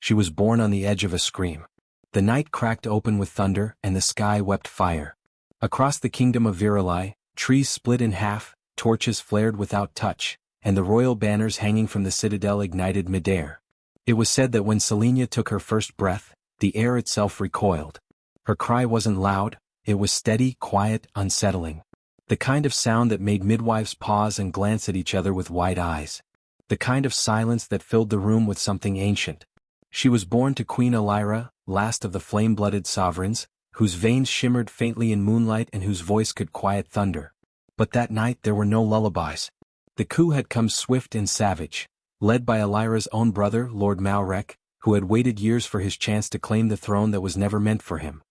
She was born on the edge of a scream. The night cracked open with thunder and the sky wept fire. Across the kingdom of Virali, trees split in half, torches flared without touch, and the royal banners hanging from the citadel ignited midair. It was said that when Selenia took her first breath, the air itself recoiled. Her cry wasn't loud, it was steady, quiet, unsettling. The kind of sound that made midwives pause and glance at each other with wide eyes. The kind of silence that filled the room with something ancient. She was born to Queen Elira, last of the flame-blooded sovereigns, whose veins shimmered faintly in moonlight and whose voice could quiet thunder. But that night there were no lullabies. The coup had come swift and savage, led by Elira's own brother, Lord Maurek, who had waited years for his chance to claim the throne that was never meant for him.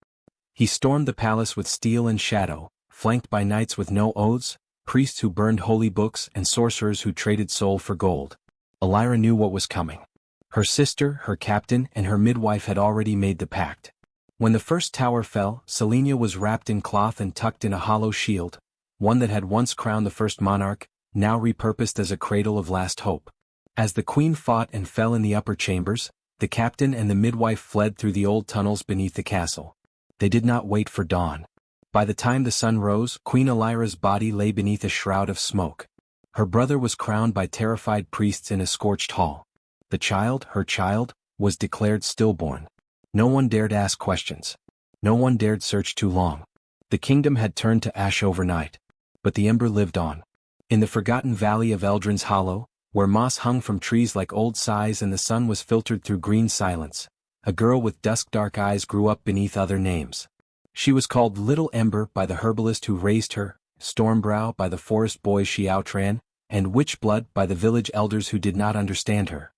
He stormed the palace with steel and shadow, flanked by knights with no oaths, priests who burned holy books and sorcerers who traded soul for gold. Elira knew what was coming. Her sister, her captain, and her midwife had already made the pact. When the first tower fell, Selenia was wrapped in cloth and tucked in a hollow shield, one that had once crowned the first monarch, now repurposed as a cradle of last hope. As the queen fought and fell in the upper chambers, the captain and the midwife fled through the old tunnels beneath the castle. They did not wait for dawn. By the time the sun rose, Queen Elira's body lay beneath a shroud of smoke. Her brother was crowned by terrified priests in a scorched hall. The child, her child, was declared stillborn. No one dared ask questions. No one dared search too long. The kingdom had turned to ash overnight. But the ember lived on. In the forgotten valley of Eldrin's Hollow, where moss hung from trees like old sighs and the sun was filtered through green silence, a girl with dusk-dark eyes grew up beneath other names. She was called Little Ember by the herbalist who raised her, Stormbrow by the forest boys she outran, and Witchblood by the village elders who did not understand her.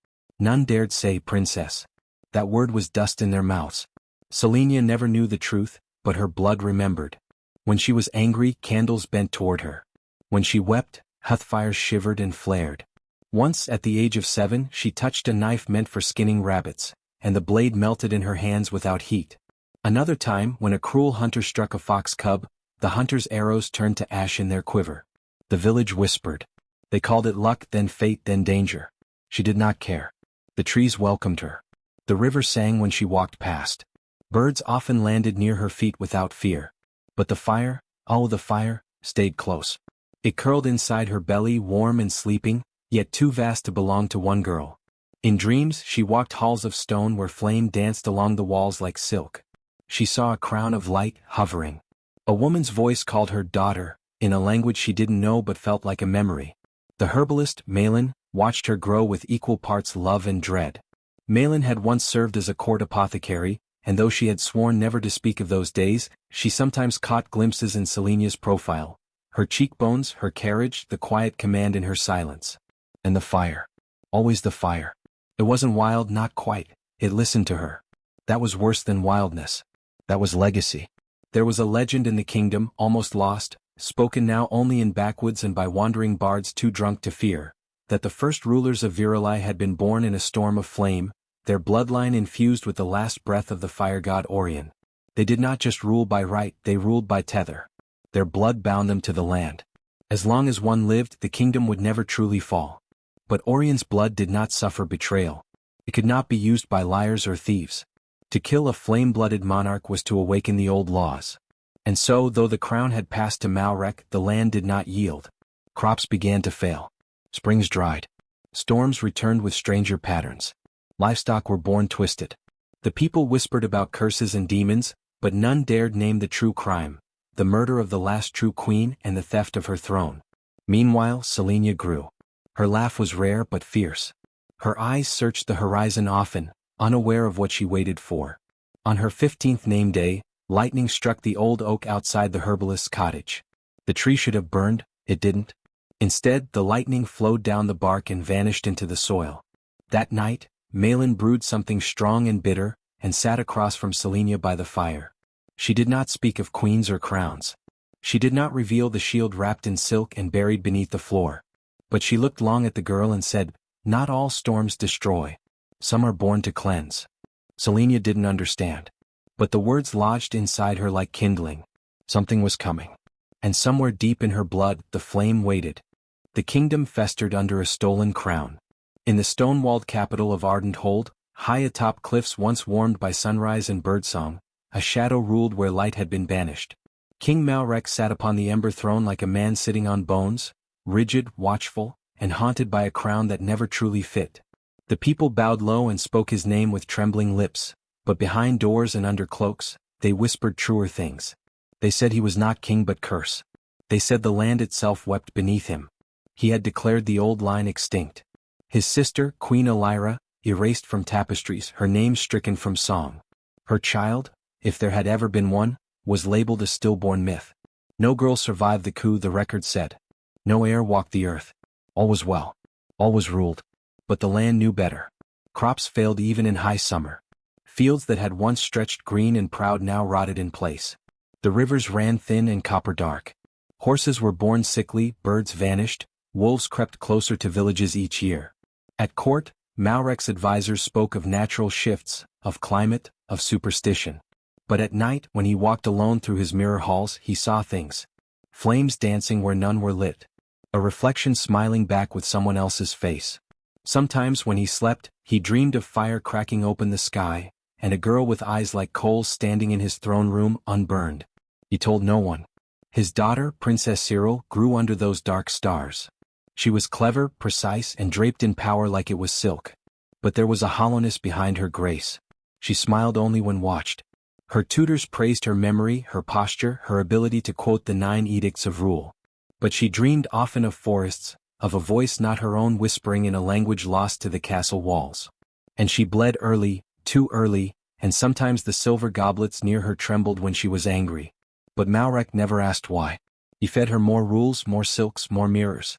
None dared say princess. That word was dust in their mouths. Selenia never knew the truth, but her blood remembered. When she was angry, candles bent toward her. When she wept, hearthfires shivered and flared. Once, at the age of 7, she touched a knife meant for skinning rabbits, and the blade melted in her hands without heat. Another time, when a cruel hunter struck a fox cub, the hunter's arrows turned to ash in their quiver. The village whispered. They called it luck, then fate, then danger. She did not care. The trees welcomed her. The river sang when she walked past. Birds often landed near her feet without fear. But the fire, oh the fire, stayed close. It curled inside her belly, warm and sleeping, yet too vast to belong to one girl. In dreams, she walked halls of stone where flame danced along the walls like silk. She saw a crown of light hovering. A woman's voice called her daughter, in a language she didn't know but felt like a memory. The herbalist, Malin, watched her grow with equal parts love and dread. Malin had once served as a court apothecary, and though she had sworn never to speak of those days, she sometimes caught glimpses in Selenia's profile. Her cheekbones, her carriage, the quiet command in her silence. And the fire. Always the fire. It wasn't wild, not quite. It listened to her. That was worse than wildness. That was legacy. There was a legend in the kingdom, almost lost, spoken now only in backwoods and by wandering bards too drunk to fear, that the first rulers of Virali had been born in a storm of flame, their bloodline infused with the last breath of the fire god Orion. They did not just rule by right, they ruled by tether. Their blood bound them to the land. As long as one lived, the kingdom would never truly fall. But Orion's blood did not suffer betrayal. It could not be used by liars or thieves. To kill a flame-blooded monarch was to awaken the old laws. And so, though the crown had passed to Maurek, the land did not yield. Crops began to fail. Springs dried. Storms returned with stranger patterns. Livestock were born twisted. The people whispered about curses and demons, but none dared name the true crime, the murder of the last true queen and the theft of her throne. Meanwhile, Selenia grew. Her laugh was rare but fierce. Her eyes searched the horizon often, unaware of what she waited for. On her 15th name day, lightning struck the old oak outside the herbalist's cottage. The tree should have burned, it didn't. Instead, the lightning flowed down the bark and vanished into the soil. That night, Malin brewed something strong and bitter, and sat across from Selenia by the fire. She did not speak of queens or crowns. She did not reveal the shield wrapped in silk and buried beneath the floor. But she looked long at the girl and said, "Not all storms destroy. Some are born to cleanse." Selenia didn't understand. But the words lodged inside her like kindling. Something was coming. And somewhere deep in her blood, the flame waited. The kingdom festered under a stolen crown. In the stone-walled capital of Ardent Hold, high atop cliffs once warmed by sunrise and birdsong, a shadow ruled where light had been banished. King Malrek sat upon the ember throne like a man sitting on bones, rigid, watchful, and haunted by a crown that never truly fit. The people bowed low and spoke his name with trembling lips, but behind doors and under cloaks, they whispered truer things. They said he was not king but curse. They said the land itself wept beneath him. He had declared the old line extinct. His sister, Queen Elira, erased from tapestries, her name stricken from song. Her child, if there had ever been one, was labeled a stillborn myth. No girl survived the coup, the record said. No heir walked the earth. All was well. All was ruled. But the land knew better. Crops failed even in high summer. Fields that had once stretched green and proud now rotted in place. The rivers ran thin and copper dark. Horses were born sickly, birds vanished, wolves crept closer to villages each year. At court, Malrek's advisors spoke of natural shifts, of climate, of superstition. But at night, when he walked alone through his mirror halls, he saw things. Flames dancing where none were lit. A reflection smiling back with someone else's face. Sometimes when he slept, he dreamed of fire cracking open the sky, and a girl with eyes like coals standing in his throne room, unburned. He told no one. His daughter, Princess Cyril, grew under those dark stars. She was clever, precise, and draped in power like it was silk. But there was a hollowness behind her grace. She smiled only when watched. Her tutors praised her memory, her posture, her ability to quote the 9 edicts of rule. But she dreamed often of forests, of a voice not her own whispering in a language lost to the castle walls. And she bled early, too early, and sometimes the silver goblets near her trembled when she was angry. But Malrek never asked why. He fed her more rules, more silks, more mirrors.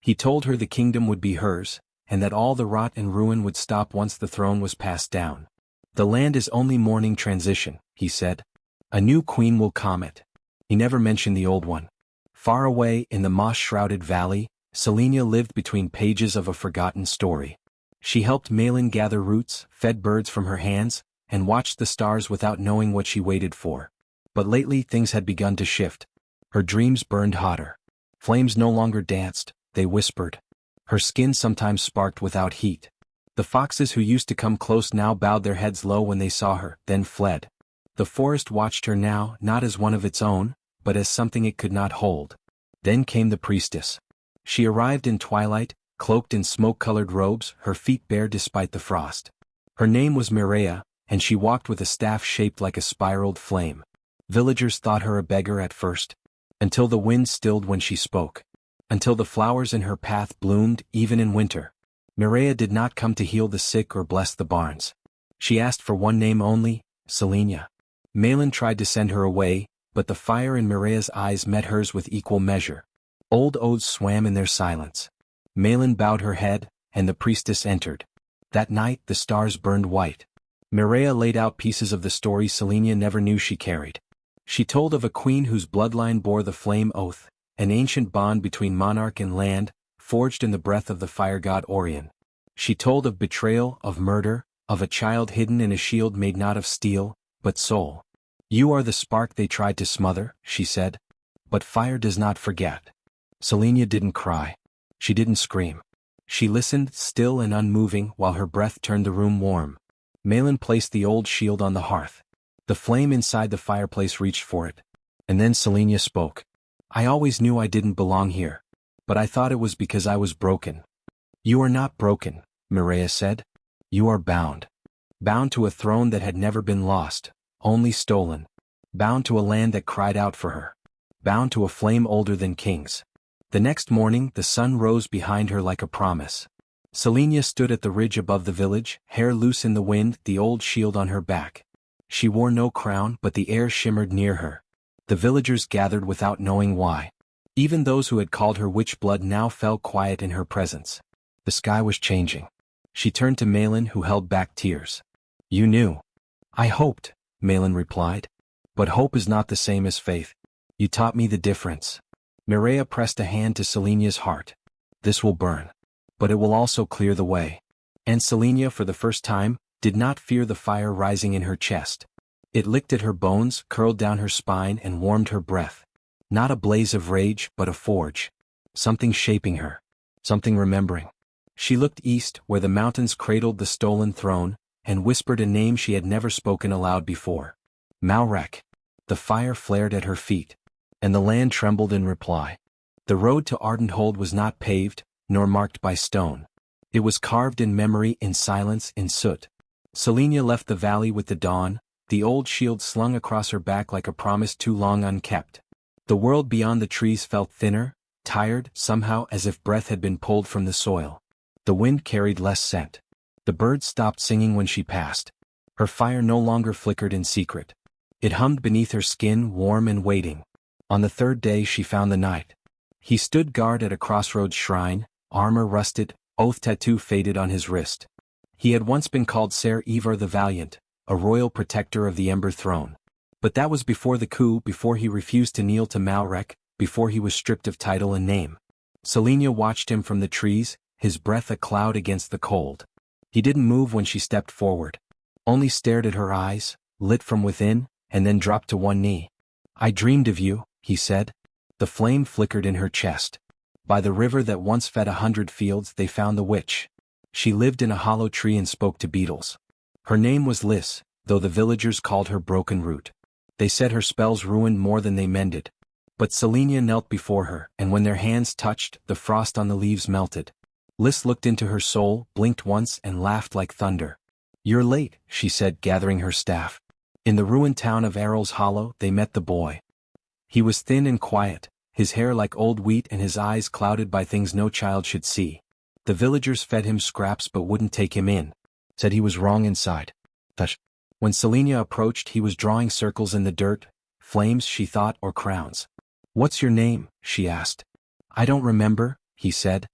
He told her the kingdom would be hers, and that all the rot and ruin would stop once the throne was passed down. The land is only mourning transition, he said. A new queen will come it. He never mentioned the old one. Far away in the moss-shrouded valley, Selenia lived between pages of a forgotten story. She helped Malin gather roots, fed birds from her hands, and watched the stars without knowing what she waited for. But lately things had begun to shift. Her dreams burned hotter. Flames no longer danced, they whispered. Her skin sometimes sparked without heat. The foxes who used to come close now bowed their heads low when they saw her, then fled. The forest watched her now, not as one of its own, but as something it could not hold. Then came the priestess. She arrived in twilight, cloaked in smoke-colored robes, her feet bare despite the frost. Her name was Mireia, and she walked with a staff shaped like a spiraled flame. Villagers thought her a beggar at first, until the wind stilled when she spoke. Until the flowers in her path bloomed, even in winter. Mireia did not come to heal the sick or bless the barns. She asked for one name only, Selenia. Malin tried to send her away, but the fire in Mireia's eyes met hers with equal measure. Old oaths swam in their silence. Malin bowed her head, and the priestess entered. That night the stars burned white. Mireia laid out pieces of the story Selenia never knew she carried. She told of a queen whose bloodline bore the flame oath, an ancient bond between monarch and land, forged in the breath of the fire god Orion. She told of betrayal, of murder, of a child hidden in a shield made not of steel, but soul. You are the spark they tried to smother, she said. But fire does not forget. Selenia didn't cry. She didn't scream. She listened, still and unmoving, while her breath turned the room warm. Malin placed the old shield on the hearth. The flame inside the fireplace reached for it. And then Selenia spoke. I always knew I didn't belong here. But I thought it was because I was broken. You are not broken, Mireia said. You are bound. Bound to a throne that had never been lost, only stolen. Bound to a land that cried out for her. Bound to a flame older than kings. The next morning the sun rose behind her like a promise. Selenia stood at the ridge above the village, hair loose in the wind, the old shield on her back. She wore no crown, but the air shimmered near her. The villagers gathered without knowing why. Even those who had called her witch blood now fell quiet in her presence. The sky was changing. She turned to Malin, who held back tears. You knew. I hoped, Malin replied. But hope is not the same as faith. You taught me the difference. Mireia pressed a hand to Selenia's heart. This will burn. But it will also clear the way. And Selenia, for the first time, did not fear the fire rising in her chest. It licked at her bones, curled down her spine, and warmed her breath. Not a blaze of rage, but a forge. Something shaping her. Something remembering. She looked east, where the mountains cradled the stolen throne, and whispered a name she had never spoken aloud before. Malrek. The fire flared at her feet, and the land trembled in reply. The road to Ardenhold was not paved, nor marked by stone. It was carved in memory, in silence, in soot. Selenia left the valley with the dawn, the old shield slung across her back like a promise too long unkept. The world beyond the trees felt thinner, tired, somehow as if breath had been pulled from the soil. The wind carried less scent. The birds stopped singing when she passed. Her fire no longer flickered in secret. It hummed beneath her skin, warm and waiting. On the third day she found the knight. He stood guard at a crossroads shrine, armor rusted, oath tattoo faded on his wrist. He had once been called Ser Ivar the Valiant, a royal protector of the Ember Throne. But that was before the coup, before he refused to kneel to Malrek, before he was stripped of title and name. Selenia watched him from the trees, his breath a cloud against the cold. He didn't move when she stepped forward. Only stared at her eyes, lit from within, and then dropped to one knee. "I dreamed of you," he said. The flame flickered in her chest. By the river that once fed 100 fields they found the witch. She lived in a hollow tree and spoke to beetles. Her name was Lys, though the villagers called her Broken Root. They said her spells ruined more than they mended. But Selenia knelt before her, and when their hands touched, the frost on the leaves melted. Lys looked into her soul, blinked once, and laughed like thunder. "You're late," she said, gathering her staff. In the ruined town of Errol's Hollow they met the boy. He was thin and quiet, his hair like old wheat and his eyes clouded by things no child should see. The villagers fed him scraps but wouldn't take him in. Said he was wrong inside. Tush. When Selenia approached he was drawing circles in the dirt, flames she thought, or crowns. "What's your name?" she asked. "I don't remember," he said.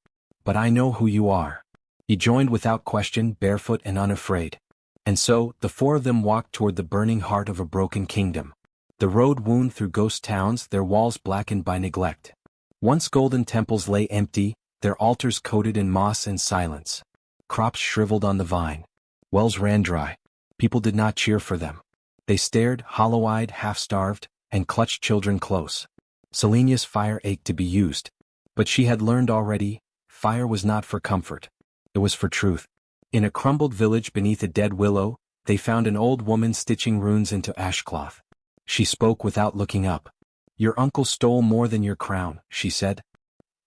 "But I know who you are." He joined without question, barefoot and unafraid. And so, the four of them walked toward the burning heart of a broken kingdom. The road wound through ghost towns, their walls blackened by neglect. Once golden temples lay empty, their altars coated in moss and silence. Crops shriveled on the vine. Wells ran dry. People did not cheer for them. They stared, hollow-eyed, half-starved, and clutched children close. Selenia's fire ached to be used. But she had learned already, fire was not for comfort. It was for truth. In a crumbled village beneath a dead willow, they found an old woman stitching runes into ashcloth. She spoke without looking up. "Your uncle stole more than your crown," she said.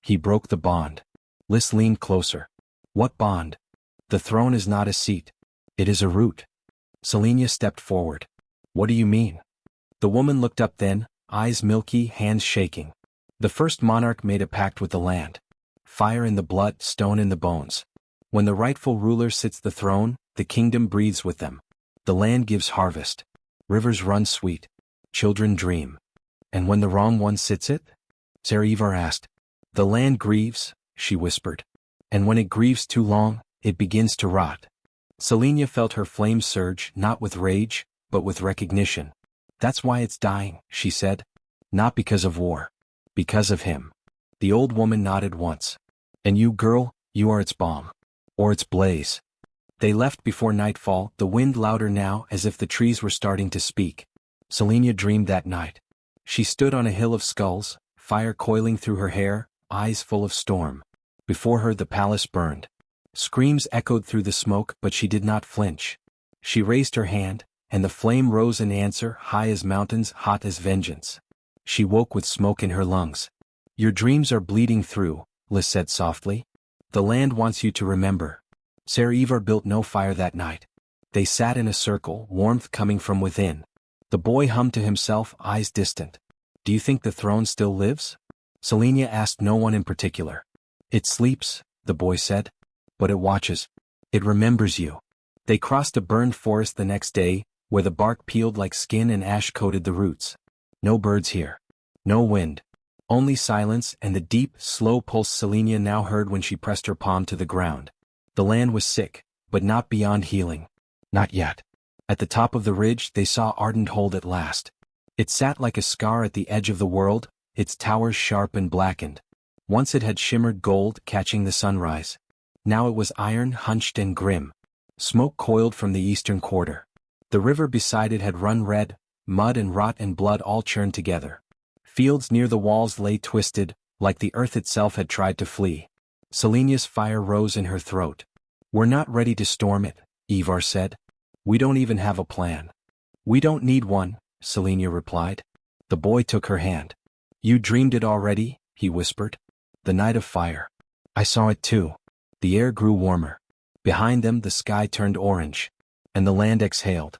"He broke the bond." Lys leaned closer. "What bond?" "The throne is not a seat. It is a root." Selenia stepped forward. "What do you mean?" The woman looked up then, eyes milky, hands shaking. "The first monarch made a pact with the land. Fire in the blood, stone in the bones. When the rightful ruler sits the throne, the kingdom breathes with them. The land gives harvest. Rivers run sweet. Children dream. And when the wrong one sits it?" Ser Ivar asked. "The land grieves," she whispered. "And when it grieves too long, it begins to rot." Selenia felt her flame surge, not with rage, but with recognition. "That's why it's dying," she said. "Not because of war. Because of him." The old woman nodded once. "And you, girl, you are its balm. Or its blaze." They left before nightfall, the wind louder now, as if the trees were starting to speak. Selenia dreamed that night. She stood on a hill of skulls, fire coiling through her hair, eyes full of storm. Before her the palace burned. Screams echoed through the smoke, but she did not flinch. She raised her hand, and the flame rose in answer, high as mountains, hot as vengeance. She woke with smoke in her lungs. "Your dreams are bleeding through," Lys said softly. "The land wants you to remember." Ser Ivar built no fire that night. They sat in a circle, warmth coming from within. The boy hummed to himself, eyes distant. "Do you think the throne still lives?" Selenia asked no one in particular. "It sleeps," the boy said. "But it watches. It remembers you." They crossed a burned forest the next day, where the bark peeled like skin and ash coated the roots. No birds here. No wind. Only silence and the deep, slow pulse Selenia now heard when she pressed her palm to the ground. The land was sick, but not beyond healing. Not yet. At the top of the ridge they saw Ardenhold at last. It sat like a scar at the edge of the world, its towers sharp and blackened. Once it had shimmered gold, catching the sunrise. Now it was iron, hunched and grim. Smoke coiled from the eastern quarter. The river beside it had run red, mud and rot and blood all churned together. Fields near the walls lay twisted, like the earth itself had tried to flee. Selenia's fire rose in her throat. "We're not ready to storm it," Ivar said. We don't even have a plan. We don't need one, Selenia replied. The boy took her hand. You dreamed it already, he whispered. The night of fire. I saw it too. The air grew warmer. Behind them the sky turned orange. And the land exhaled.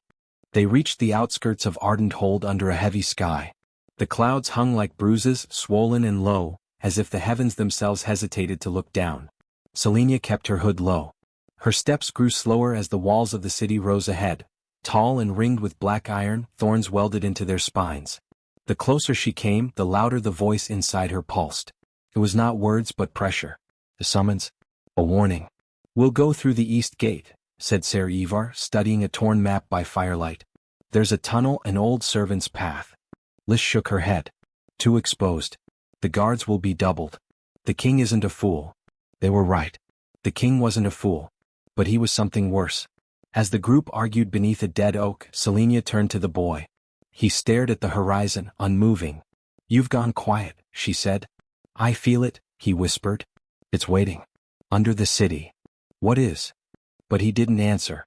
They reached the outskirts of Ardent Hold under a heavy sky. The clouds hung like bruises, swollen and low, as if the heavens themselves hesitated to look down. Selenia kept her hood low. Her steps grew slower as the walls of the city rose ahead, tall and ringed with black iron, thorns welded into their spines. The closer she came, the louder the voice inside her pulsed. It was not words but pressure. A summons. A warning. We'll go through the east gate, said Ser Ivar, studying a torn map by firelight. There's a tunnel, an old servant's path. Liz shook her head. Too exposed. The guards will be doubled. The king isn't a fool. They were right. The king wasn't a fool. But he was something worse. As the group argued beneath a dead oak, Selenia turned to the boy. He stared at the horizon, unmoving. You've gone quiet, she said. I feel it, he whispered. It's waiting. Under the city. What is? But he didn't answer.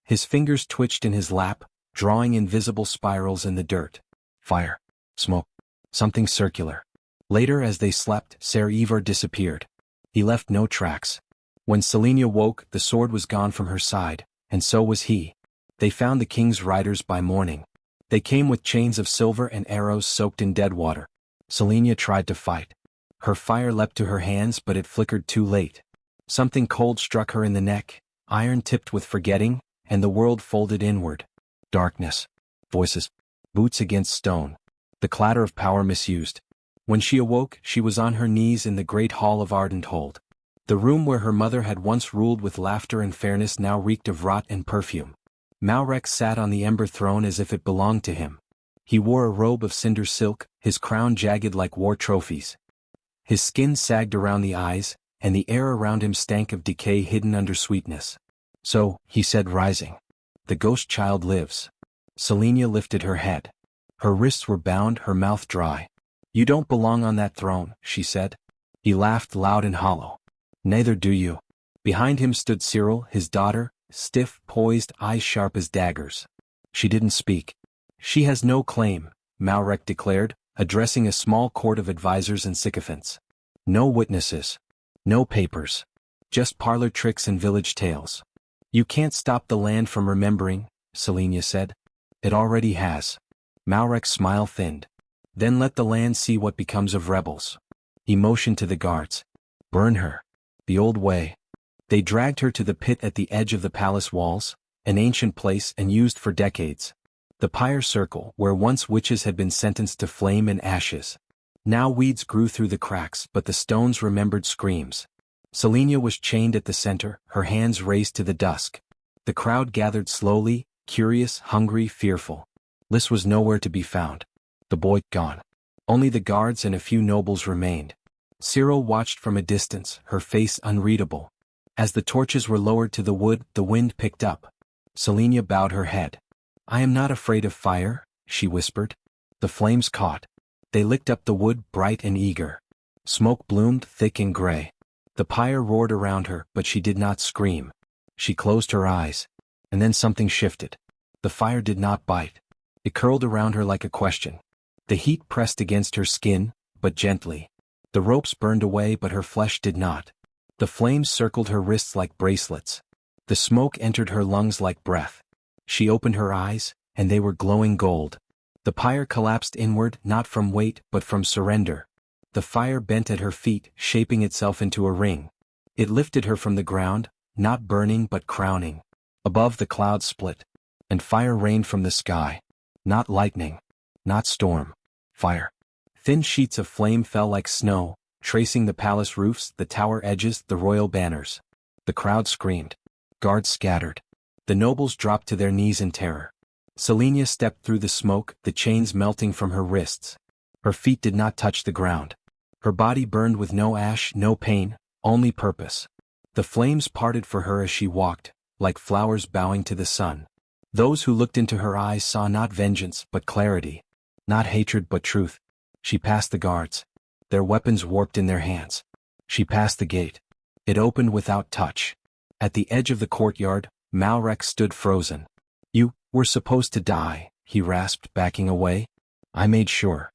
His fingers twitched in his lap, drawing invisible spirals in the dirt. Fire. Smoke. Something circular. Later, as they slept, Ser Ivar disappeared. He left no tracks. When Selenia woke, the sword was gone from her side, and so was he. They found the king's riders by morning. They came with chains of silver and arrows soaked in dead water. Selenia tried to fight. Her fire leapt to her hands, but it flickered too late. Something cold struck her in the neck, iron tipped with forgetting, and the world folded inward. Darkness. Voices. Boots against stone. The clatter of power misused. When she awoke, she was on her knees in the great hall of Ardent Hold. The room where her mother had once ruled with laughter and fairness now reeked of rot and perfume. Malrek sat on the ember throne as if it belonged to him. He wore a robe of cinder silk, his crown jagged like war trophies. His skin sagged around the eyes, and the air around him stank of decay hidden under sweetness. So, he said, rising. The ghost child lives. Selenia lifted her head. Her wrists were bound, her mouth dry. You don't belong on that throne, she said. He laughed loud and hollow. Neither do you. Behind him stood Cyril, his daughter, stiff, poised, eyes sharp as daggers. She didn't speak. She has no claim, Malrek declared, addressing a small court of advisors and sycophants. No witnesses. No papers. Just parlor tricks and village tales. You can't stop the land from remembering, Selenia said. It already has. Malrek's smile thinned. Then let the land see what becomes of rebels. He motioned to the guards. Burn her. The old way. They dragged her to the pit at the edge of the palace walls, an ancient place and used for decades. The pyre circle, where once witches had been sentenced to flame and ashes. Now weeds grew through the cracks, but the stones remembered screams. Selenia was chained at the center, her hands raised to the dusk. The crowd gathered slowly, curious, hungry, fearful. Lys was nowhere to be found. The boy gone. Only the guards and a few nobles remained. Cyril watched from a distance, her face unreadable. As the torches were lowered to the wood, the wind picked up. Selenia bowed her head. I am not afraid of fire, she whispered. The flames caught. They licked up the wood, bright and eager. Smoke bloomed, thick and gray. The pyre roared around her, but she did not scream. She closed her eyes. And then something shifted. The fire did not bite. It curled around her like a question. The heat pressed against her skin, but gently. The ropes burned away, but her flesh did not. The flames circled her wrists like bracelets. The smoke entered her lungs like breath. She opened her eyes, and they were glowing gold. The pyre collapsed inward, not from weight, but from surrender. The fire bent at her feet, shaping itself into a ring. It lifted her from the ground, not burning but crowning. Above the clouds split. And fire rained from the sky. Not lightning. Not storm. Fire. Thin sheets of flame fell like snow, tracing the palace roofs, the tower edges, the royal banners. The crowd screamed. Guards scattered. The nobles dropped to their knees in terror. Selenia stepped through the smoke, the chains melting from her wrists. Her feet did not touch the ground. Her body burned with no ash, no pain, only purpose. The flames parted for her as she walked, like flowers bowing to the sun. Those who looked into her eyes saw not vengeance but clarity, not hatred but truth. She passed the guards. Their weapons warped in their hands. She passed the gate. It opened without touch. At the edge of the courtyard, Malrek stood frozen. We're supposed to die, he rasped, backing away. I made sure.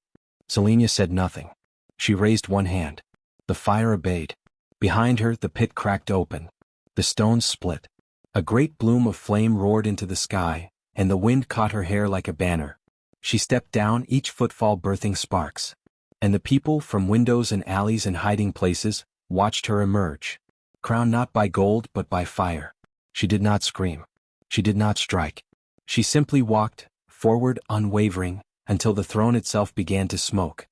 Selenia said nothing. She raised one hand. The fire obeyed. Behind her, the pit cracked open. The stones split. A great bloom of flame roared into the sky, and the wind caught her hair like a banner. She stepped down, each footfall birthing sparks. And the people, from windows and alleys and hiding places, watched her emerge. Crowned not by gold but by fire. She did not scream. She did not strike. She simply walked, forward, unwavering, until the throne itself began to smoke.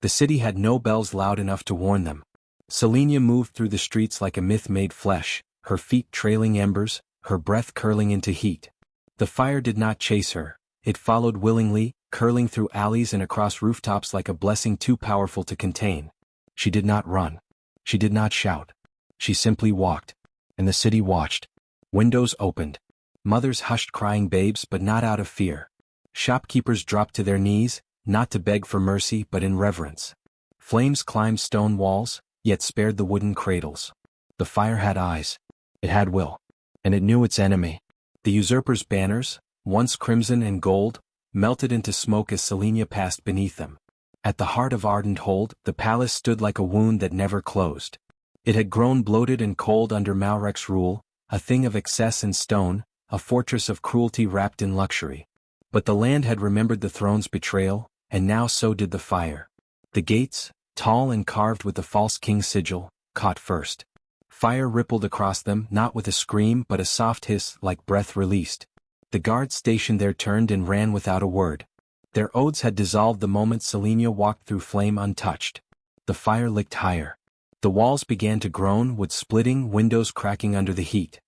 The city had no bells loud enough to warn them. Selenia moved through the streets like a myth made flesh, her feet trailing embers, her breath curling into heat. The fire did not chase her. It followed willingly, curling through alleys and across rooftops like a blessing too powerful to contain. She did not run. She did not shout. She simply walked. And the city watched. Windows opened. Mothers hushed crying babes, but not out of fear. Shopkeepers dropped to their knees, not to beg for mercy but in reverence. Flames climbed stone walls, yet spared the wooden cradles. The fire had eyes. It had will. And it knew its enemy. The usurper's banners, once crimson and gold, melted into smoke as Selenia passed beneath them. At the heart of ardent hold, the palace stood like a wound that never closed. It had grown bloated and cold under Malrek's rule, a thing of excess and stone, a fortress of cruelty wrapped in luxury. But the land had remembered the throne's betrayal, and now so did the fire. The gates, tall and carved with the false king's sigil, caught first. Fire rippled across them, not with a scream but a soft hiss like breath released. The guards stationed there turned and ran without a word. Their oaths had dissolved the moment Selenia walked through flame untouched. The fire licked higher. The walls began to groan, wood splitting, windows cracking under the heat.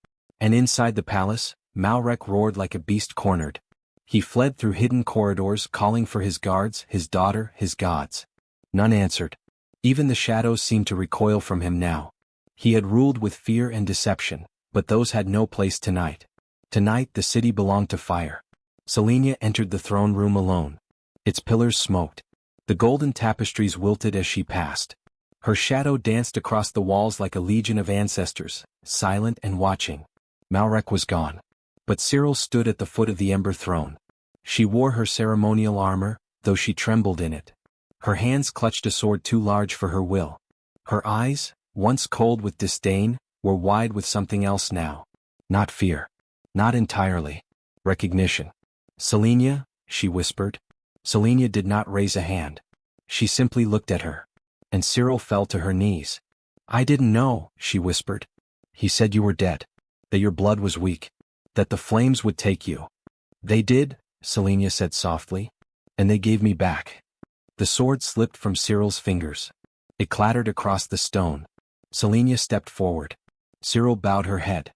And inside the palace, Malrek roared like a beast cornered. He fled through hidden corridors, calling for his guards, his daughter, his gods. None answered. Even the shadows seemed to recoil from him now. He had ruled with fear and deception, but those had no place tonight. Tonight the city belonged to fire. Selenia entered the throne room alone. Its pillars smoked. The golden tapestries wilted as she passed. Her shadow danced across the walls like a legion of ancestors, silent and watching. Malrek was gone. But Cyril stood at the foot of the ember throne. She wore her ceremonial armor, though she trembled in it. Her hands clutched a sword too large for her will. Her eyes, once cold with disdain, were wide with something else now. Not fear. Not entirely. Recognition. Selenia, she whispered. Selenia did not raise a hand. She simply looked at her. And Cyril fell to her knees. I didn't know, she whispered. He said you were dead. That your blood was weak. That the flames would take you. They did, Selenia said softly. And they gave me back. The sword slipped from Cyril's fingers. It clattered across the stone. Selenia stepped forward. Cyril bowed her head.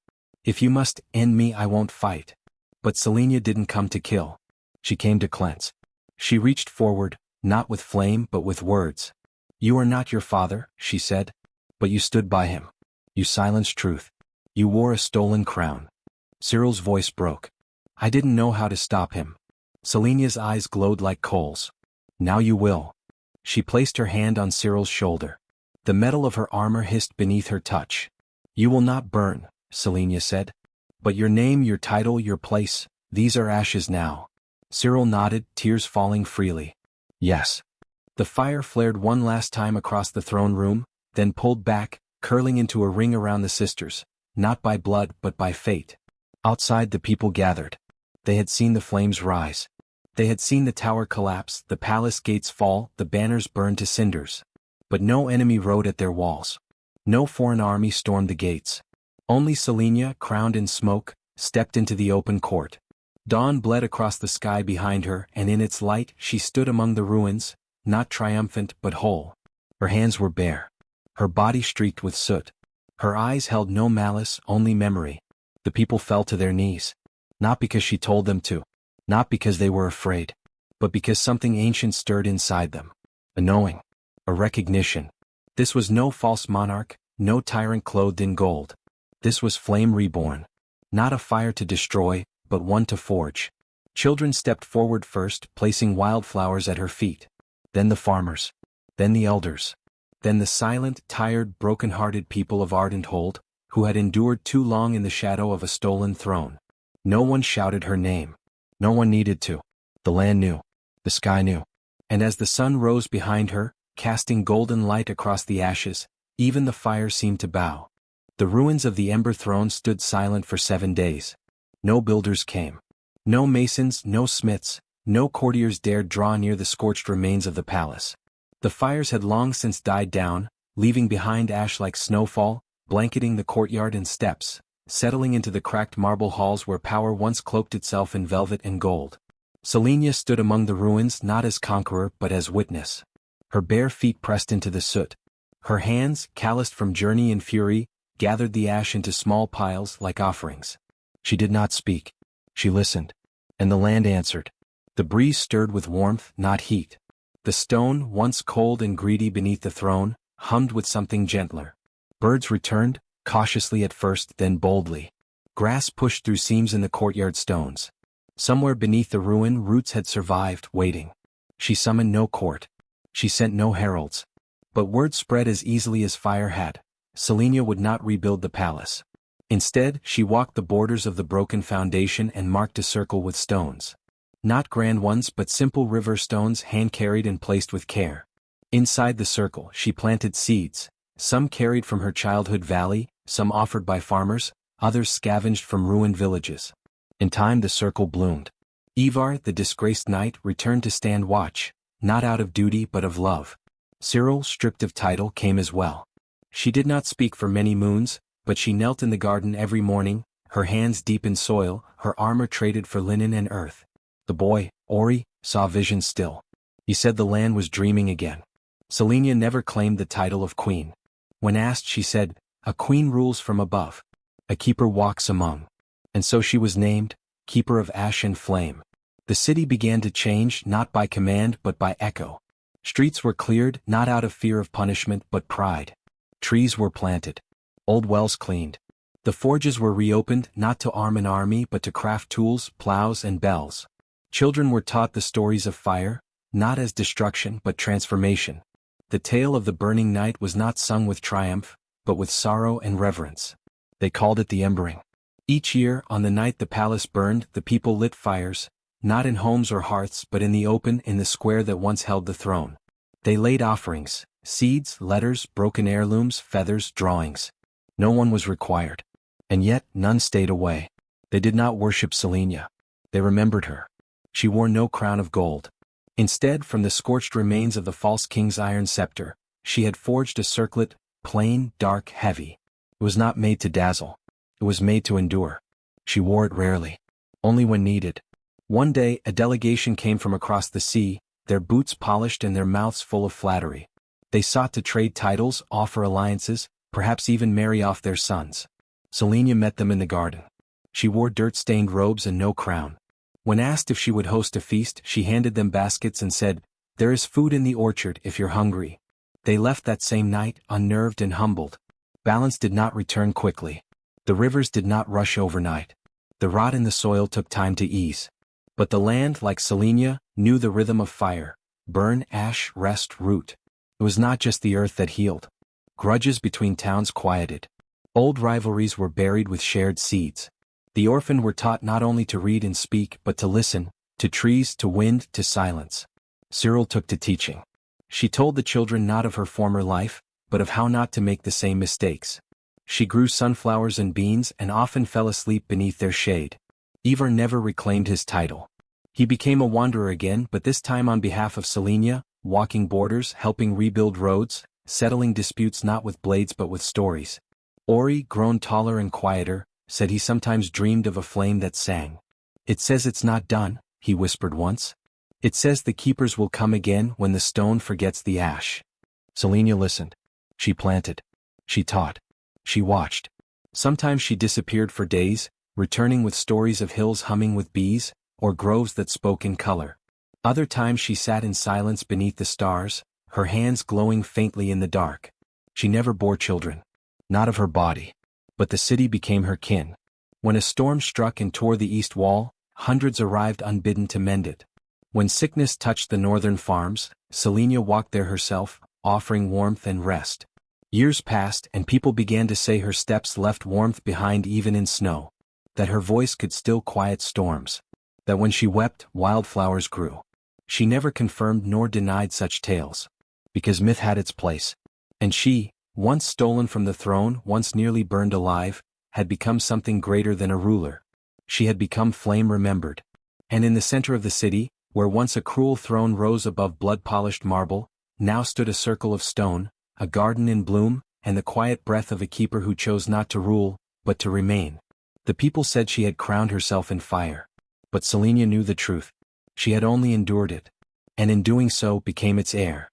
If you must end me, I won't fight. But Selenia didn't come to kill. She came to cleanse. She reached forward, not with flame but with words. You are not your father, she said. But you stood by him. You silenced truth. You wore a stolen crown. Cyril's voice broke. I didn't know how to stop him. Selenia's eyes glowed like coals. Now you will. She placed her hand on Cyril's shoulder. The metal of her armor hissed beneath her touch. You will not burn, Selenia said. But your name, your title, your place, these are ashes now. Cyril nodded, tears falling freely. Yes. The fire flared one last time across the throne room, then pulled back, curling into a ring around the sisters, not by blood but by fate. Outside the people gathered. They had seen the flames rise. They had seen the tower collapse, the palace gates fall, the banners burn to cinders. But no enemy rode at their walls. No foreign army stormed the gates. Only Selenia, crowned in smoke, stepped into the open court. Dawn bled across the sky behind her, and in its light she stood among the ruins, not triumphant but whole. Her hands were bare. Her body streaked with soot. Her eyes held no malice, only memory. The people fell to their knees. Not because she told them to. Not because they were afraid. But because something ancient stirred inside them. A knowing. A recognition. This was no false monarch, no tyrant clothed in gold. This was flame reborn. Not a fire to destroy, but one to forge. Children stepped forward first, placing wildflowers at her feet. Then the farmers. Then the elders. Then the silent, tired, broken-hearted people of ardent hold, who had endured too long in the shadow of a stolen throne. No one shouted her name. No one needed to. The land knew. The sky knew. And as the sun rose behind her, casting golden light across the ashes, even the fire seemed to bow. The ruins of the Ember Throne stood silent for 7 days. No builders came. No masons, no smiths, no courtiers dared draw near the scorched remains of the palace. The fires had long since died down, leaving behind ash like snowfall, blanketing the courtyard and steps, settling into the cracked marble halls where power once cloaked itself in velvet and gold. Selenia stood among the ruins not as conqueror but as witness. Her bare feet pressed into the soot. Her hands, calloused from journey and fury, gathered the ash into small piles like offerings. She did not speak. She listened. And the land answered. The breeze stirred with warmth, not heat. The stone, once cold and greedy beneath the throne, hummed with something gentler. Birds returned, cautiously at first, then boldly. Grass pushed through seams in the courtyard stones. Somewhere beneath the ruin, roots had survived, waiting. She summoned no court. She sent no heralds. But word spread as easily as fire had. Selenia would not rebuild the palace. Instead, she walked the borders of the broken foundation and marked a circle with stones. Not grand ones but simple river stones hand-carried and placed with care. Inside the circle, she planted seeds, some carried from her childhood valley, some offered by farmers, others scavenged from ruined villages. In time the circle bloomed. Ivar, the disgraced knight, returned to stand watch, not out of duty but of love. Cyril, stripped of title, came as well. She did not speak for many moons, but she knelt in the garden every morning, her hands deep in soil, her armor traded for linen and earth. The boy, Ori, saw visions still. He said the land was dreaming again. Selenia never claimed the title of queen. When asked she said, "A queen rules from above. A keeper walks among." And so she was named, Keeper of Ash and Flame. The city began to change not by command but by echo. Streets were cleared not out of fear of punishment but pride. Trees were planted. Old wells cleaned. The forges were reopened not to arm an army but to craft tools, plows and bells. Children were taught the stories of fire, not as destruction but transformation. The tale of the burning night was not sung with triumph, but with sorrow and reverence. They called it the Embering. Each year, on the night the palace burned, the people lit fires, not in homes or hearths but in the open in the square that once held the throne. They laid offerings, seeds, letters, broken heirlooms, feathers, drawings. No one was required. And yet, none stayed away. They did not worship Selenia. They remembered her. She wore no crown of gold. Instead, from the scorched remains of the false king's iron scepter, she had forged a circlet, plain, dark, heavy. It was not made to dazzle. It was made to endure. She wore it rarely. Only when needed. One day, a delegation came from across the sea, their boots polished and their mouths full of flattery. They sought to trade titles, offer alliances, perhaps even marry off their sons. Selenia met them in the garden. She wore dirt-stained robes and no crown. When asked if she would host a feast, she handed them baskets and said, "There is food in the orchard if you're hungry." They left that same night, unnerved and humbled. Balance did not return quickly. The rivers did not rush overnight. The rot in the soil took time to ease. But the land, like Selenia, knew the rhythm of fire. Burn, ash, rest, root. It was not just the earth that healed. Grudges between towns quieted. Old rivalries were buried with shared seeds. The orphaned were taught not only to read and speak but to listen, to trees, to wind, to silence. Cyril took to teaching. She told the children not of her former life, but of how not to make the same mistakes. She grew sunflowers and beans and often fell asleep beneath their shade. Ivar never reclaimed his title. He became a wanderer again, but this time on behalf of Selenia, walking borders, helping rebuild roads, settling disputes not with blades but with stories. Ori, grown taller and quieter, said he sometimes dreamed of a flame that sang. "It says it's not done," he whispered once. "It says the keepers will come again when the stone forgets the ash." Selenia listened. She planted. She taught. She watched. Sometimes she disappeared for days, returning with stories of hills humming with bees, or groves that spoke in color. Other times she sat in silence beneath the stars, her hands glowing faintly in the dark. She never bore children. Not of her body. But the city became her kin. When a storm struck and tore the east wall, hundreds arrived unbidden to mend it. When sickness touched the northern farms, Selenia walked there herself, offering warmth and rest. Years passed and people began to say her steps left warmth behind even in snow. That her voice could still quiet storms. that when she wept, wildflowers grew. She never confirmed nor denied such tales, because myth had its place. And she, once stolen from the throne, once nearly burned alive, had become something greater than a ruler. She had become flame remembered. And in the center of the city, where once a cruel throne rose above blood-polished marble, now stood a circle of stone, a garden in bloom, and the quiet breath of a keeper who chose not to rule, but to remain. The people said she had crowned herself in fire. But Selenia knew the truth. She had only endured it. And in doing so became its heir.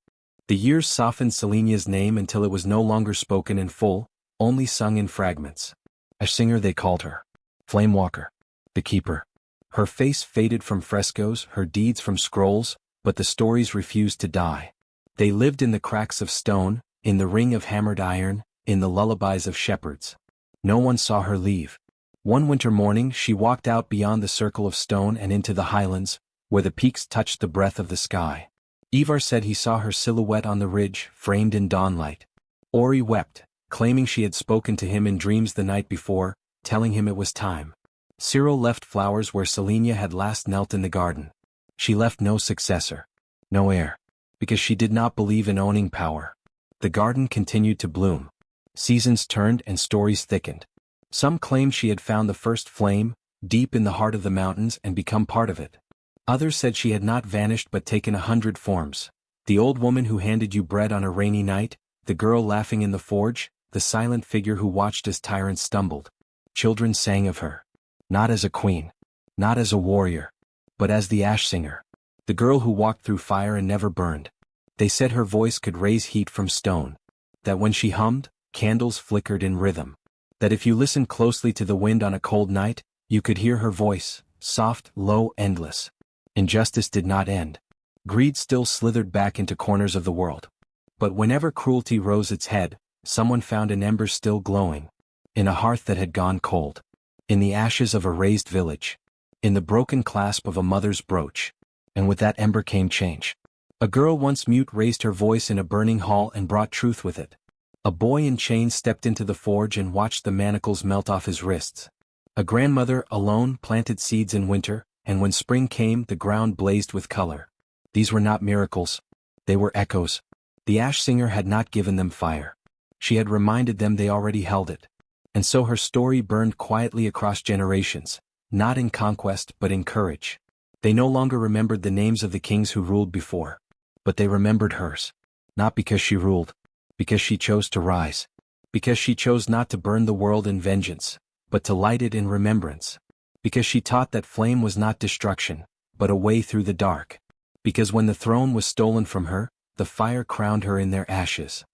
The years softened Selenia's name until it was no longer spoken in full, only sung in fragments. A singer they called her. Flamewalker. The keeper. Her face faded from frescoes, her deeds from scrolls, but the stories refused to die. They lived in the cracks of stone, in the ring of hammered iron, in the lullabies of shepherds. No one saw her leave. One winter morning she walked out beyond the circle of stone and into the highlands, where the peaks touched the breath of the sky. Ivar said he saw her silhouette on the ridge, framed in dawnlight. Ori wept, claiming she had spoken to him in dreams the night before, telling him it was time. Cyril left flowers where Selenia had last knelt in the garden. She left no successor, no heir, because she did not believe in owning power. The garden continued to bloom. Seasons turned and stories thickened. Some claimed she had found the first flame, deep in the heart of the mountains, and become part of it. Others said she had not vanished but taken 100 forms. The old woman who handed you bread on a rainy night, the girl laughing in the forge, the silent figure who watched as tyrants stumbled. Children sang of her. Not as a queen. Not as a warrior. But as the ash singer. The girl who walked through fire and never burned. They said her voice could raise heat from stone. That when she hummed, candles flickered in rhythm. That if you listened closely to the wind on a cold night, you could hear her voice, soft, low, endless. Injustice did not end. Greed still slithered back into corners of the world. But whenever cruelty rose its head, someone found an ember still glowing. In a hearth that had gone cold. In the ashes of a razed village. In the broken clasp of a mother's brooch. And with that ember came change. A girl once mute raised her voice in a burning hall and brought truth with it. A boy in chains stepped into the forge and watched the manacles melt off his wrists. A grandmother, alone, planted seeds in winter, and when spring came the ground blazed with color. These were not miracles. They were echoes. The ash singer had not given them fire. She had reminded them they already held it. And so her story burned quietly across generations, not in conquest but in courage. They no longer remembered the names of the kings who ruled before. But they remembered hers. Not because she ruled. Because she chose to rise. Because she chose not to burn the world in vengeance, but to light it in remembrance. Because she taught that flame was not destruction, but a way through the dark. Because when the throne was stolen from her, the fire crowned her in their ashes.